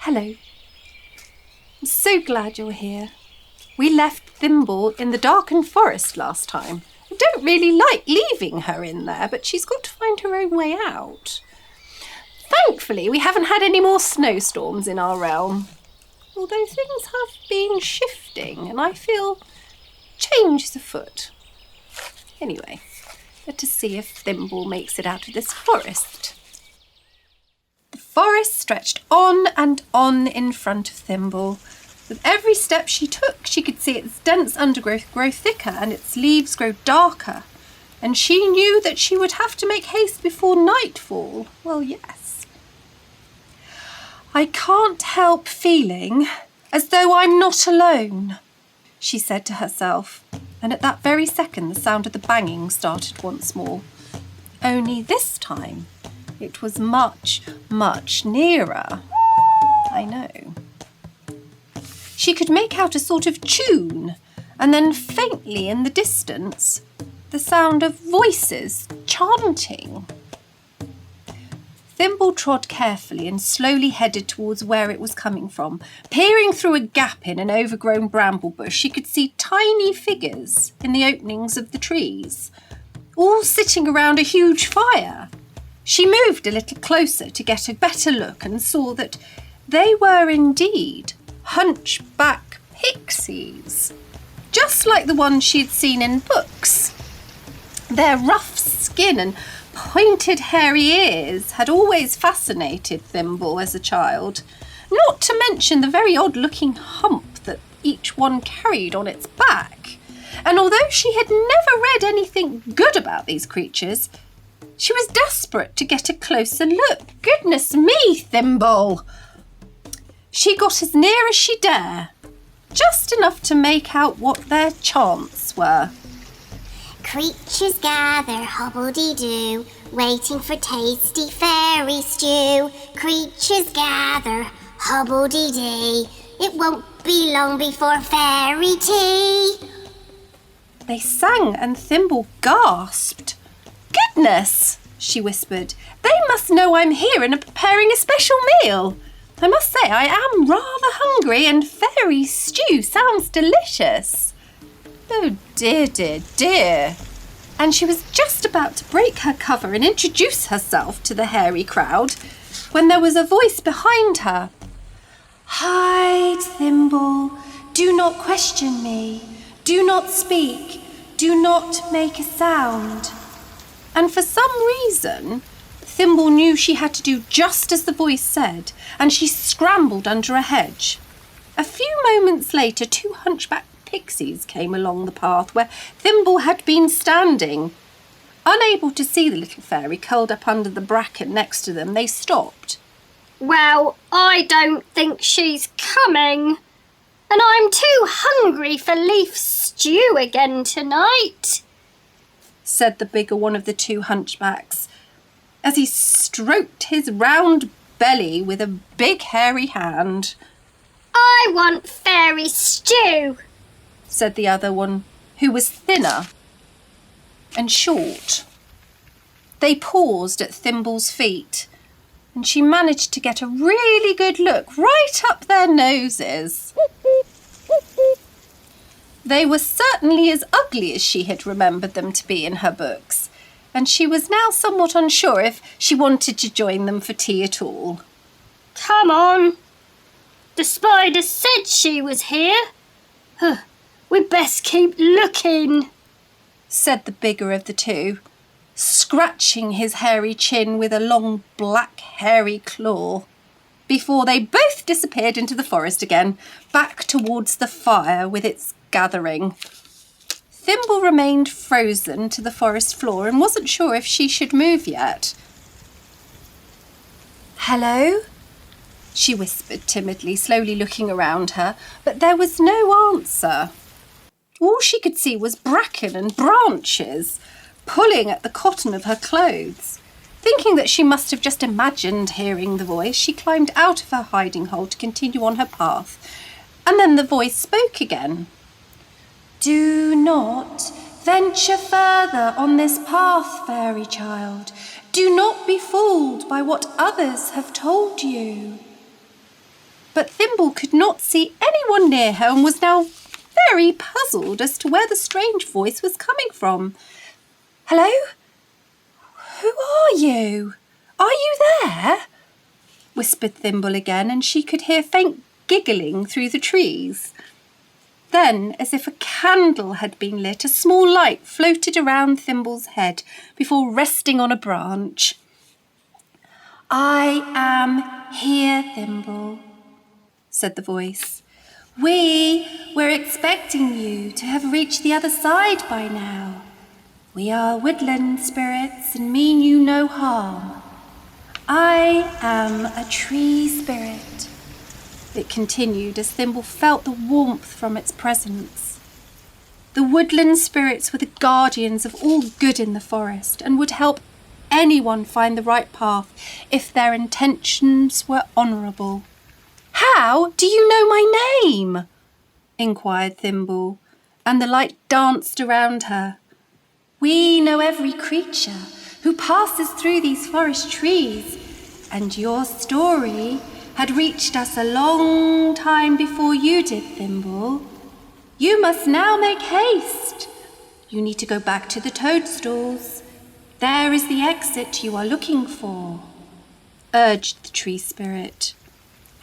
Hello. I'm so glad you're here. We left Thimble in the darkened forest last time. I don't really like leaving her in there, but she's got to find her own way out. Thankfully, we haven't had any more snowstorms in our realm. Although things have been shifting and I feel change is afoot. Anyway, let us see if Thimble makes it out of this forest. The forest stretched on and on in front of Thimble. With every step she took, she could see its dense undergrowth grow thicker and its leaves grow darker. And she knew that she would have to make haste before nightfall. Well, yes. I can't help feeling as though I'm not alone, she said to herself. And at that very second, the sound of the banging started once more. Only this time, it was much, much nearer. I know. She could make out a sort of tune, and then faintly in the distance, the sound of voices chanting. Thimble trod carefully and slowly headed towards where it was coming from. Peering through a gap in an overgrown bramble bush, she could see tiny figures in the openings of the trees, all sitting around a huge fire. She moved a little closer to get a better look and saw that they were indeed hunchback pixies, just like the ones she had seen in books. Their rough skin and pointed hairy ears had always fascinated Thimble as a child, not to mention the very odd-looking hump that each one carried on its back. And although she had never read anything good about these creatures, she was desperate to get a closer look. Goodness me, Thimble! She got as near as she dare, just enough to make out what their chants were. Creatures gather, hobble-dee-doo, waiting for tasty fairy stew. Creatures gather, hobble-dee-dee, it won't be long before fairy tea. They sang and Thimble gasped. Goodness, she whispered, they must know I'm here and are preparing a special meal. I must say I am rather hungry and fairy stew sounds delicious. Oh dear, dear, dear. And she was just about to break her cover and introduce herself to the hairy crowd when there was a voice behind her. Hide, Thimble. Do not question me. Do not speak. Do not make a sound. And for some reason, Thimble knew she had to do just as the voice said, and she scrambled under a hedge. A few moments later, 2 hunchback pixies came along the path where Thimble had been standing. Unable to see the little fairy curled up under the bracken next to them, they stopped. Well, I don't think she's coming. And I'm too hungry for leaf stew again tonight, said the bigger one of the 2 hunchbacks, as he stroked his round belly with a big hairy hand. I want fairy stew, said the other one, who was thinner and short. They paused at Thimble's feet, and she managed to get a really good look right up their noses. They were certainly as ugly as she had remembered them to be in her books, and she was now somewhat unsure if she wanted to join them for tea at all. Come on. The spider said she was here. We'd best keep looking, said the bigger of the 2, scratching his hairy chin with a long black hairy claw, before they both disappeared into the forest again, back towards the fire with its gathering. Thimble remained frozen to the forest floor and wasn't sure if she should move yet. Hello? She whispered timidly, slowly looking around her, but there was no answer. All she could see was bracken and branches, pulling at the cotton of her clothes. Thinking that she must have just imagined hearing the voice, she climbed out of her hiding hole to continue on her path. And then the voice spoke again. Do not venture further on this path, fairy child. Do not be fooled by what others have told you. But Thimble could not see anyone near her and was now very puzzled as to where the strange voice was coming from. "Hello? Who are you? Are you there?" whispered Thimble again, and she could hear faint giggling through the trees. Then, as if a candle had been lit, a small light floated around Thimble's head before resting on a branch. "I am here, Thimble," said the voice. "We were expecting you to have reached the other side by now. We are woodland spirits and mean you no harm. I am a tree spirit," it continued as Thimble felt the warmth from its presence. The woodland spirits were the guardians of all good in the forest and would help anyone find the right path if their intentions were honourable. "How do you know my name?" inquired Thimble, and the light danced around her. "We know every creature who passes through these forest trees, and your story had reached us a long time before you did, Thimble. You must now make haste. You need to go back to the toadstools. There is the exit you are looking for," urged the tree spirit.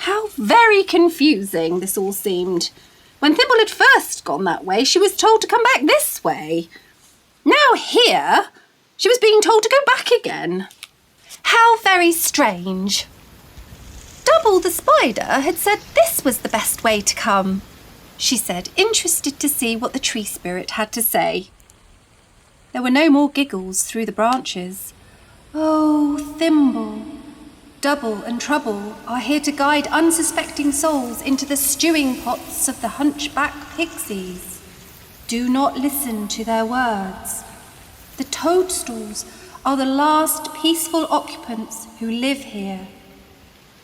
How very confusing this all seemed. When Thimble had first gone that way, she was told to come back this way. Now here, she was being told to go back again. How very strange. Double the spider had said this was the best way to come, she said, interested to see what the tree spirit had to say. There were no more giggles through the branches. "Oh, Thimble, Double and Trouble are here to guide unsuspecting souls into the stewing pots of the hunchback pixies. Do not listen to their words. The toadstools are the last peaceful occupants who live here.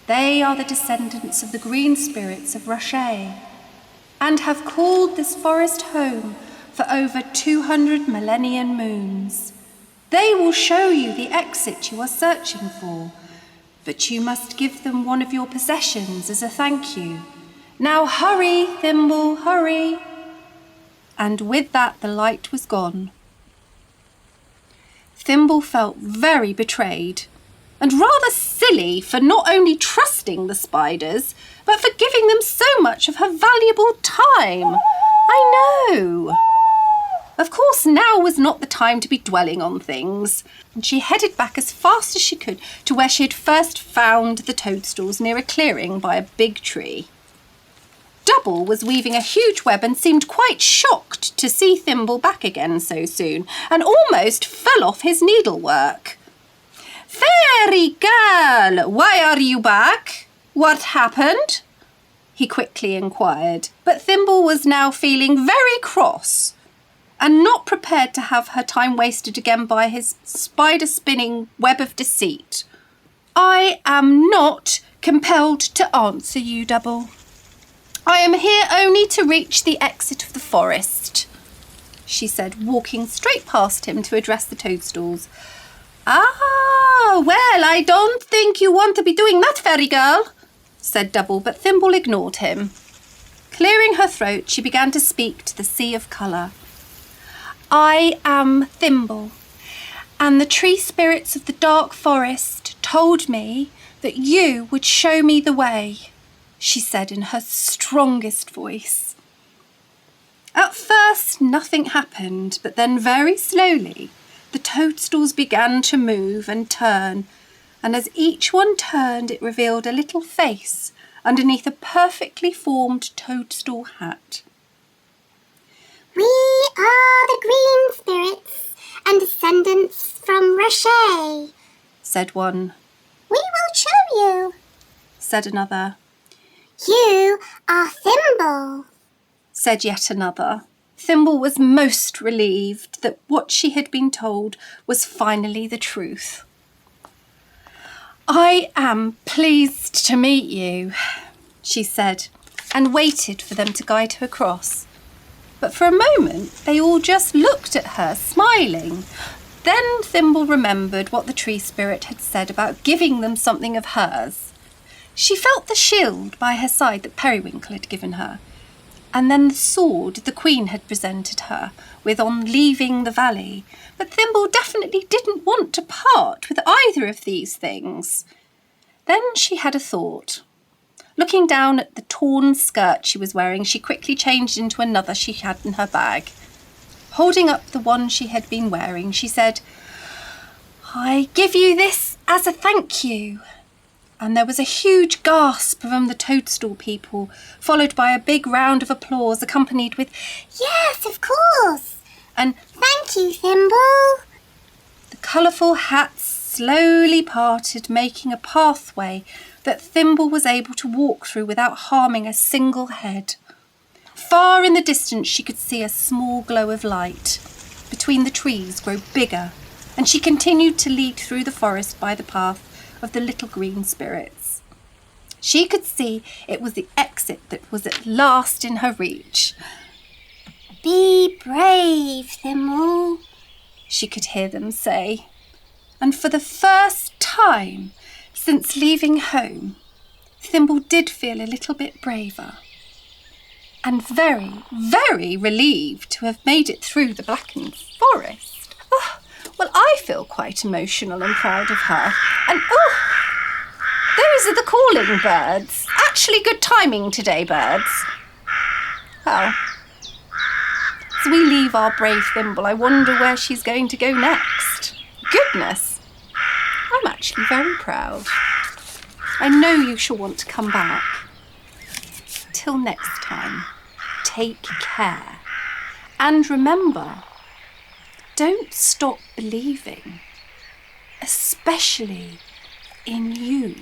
They are the descendants of the green spirits of Rocher and have called this forest home for over 200 millennium moons. They will show you the exit you are searching for, but you must give them one of your possessions as a thank you. Now hurry, Thimble, hurry." And with that the light was gone. Thimble felt very betrayed and rather silly for not only trusting the spiders, but for giving them so much of her valuable time. I know. Of course, now was not the time to be dwelling on things, and she headed back as fast as she could to where she had first found the toadstools near a clearing by a big tree. Double was weaving a huge web and seemed quite shocked to see Thimble back again so soon, and almost fell off his needlework. "Fairy girl, why are you back? What happened?" he quickly inquired, but Thimble was now feeling very cross and not prepared to have her time wasted again by his spider-spinning web of deceit. "I am not compelled to answer you, Double. I am here only to reach the exit of the forest," she said, walking straight past him to address the toadstools. "Ah, well, I don't think you want to be doing that, fairy girl," said Double, but Thimble ignored him. Clearing her throat, she began to speak to the sea of colour. "I am Thimble, and the tree spirits of the dark forest told me that you would show me the way," she said in her strongest voice. At first, nothing happened, but then very slowly, the toadstools began to move and turn, and as each one turned, it revealed a little face underneath a perfectly formed toadstool hat. "We are the green spirits and descendants from Rocher," said one. "We will show you," said another. "You are Thimble," said yet another. Thimble was most relieved that what she had been told was finally the truth. "I am pleased to meet you," she said, and waited for them to guide her across. But for a moment they all just looked at her, smiling. Then Thimble remembered what the tree spirit had said about giving them something of hers. She felt the shield by her side that Periwinkle had given her, and then the sword the Queen had presented her with on leaving the valley. But Thimble definitely didn't want to part with either of these things. Then she had a thought. Looking down at the torn skirt she was wearing, she quickly changed into another she had in her bag. Holding up the one she had been wearing, she said, "I give you this as a thank you." And there was a huge gasp from the toadstool people, followed by a big round of applause accompanied with, "Yes, of course." and "Thank you, Thimble." the colourful hats slowly parted, making a pathway that Thimble was able to walk through without harming a single head. Far in the distance she could see a small glow of light between the trees grow bigger, and she continued to lead through the forest by the path of the little green spirits. She could see it was the exit that was at last in her reach. "Be brave, Thimble," she could hear them say. And for the first time since leaving home, Thimble did feel a little bit braver and very, very relieved to have made it through the blackened forest. Oh, well, I feel quite emotional and proud of her. And those are the calling birds. Actually good timing today, birds. Well, as we leave our brave Thimble, I wonder where she's going to go next. Goodness, I'm actually very proud. I know you shall want to come back. Till next time, take care. And remember, don't stop believing, especially in you.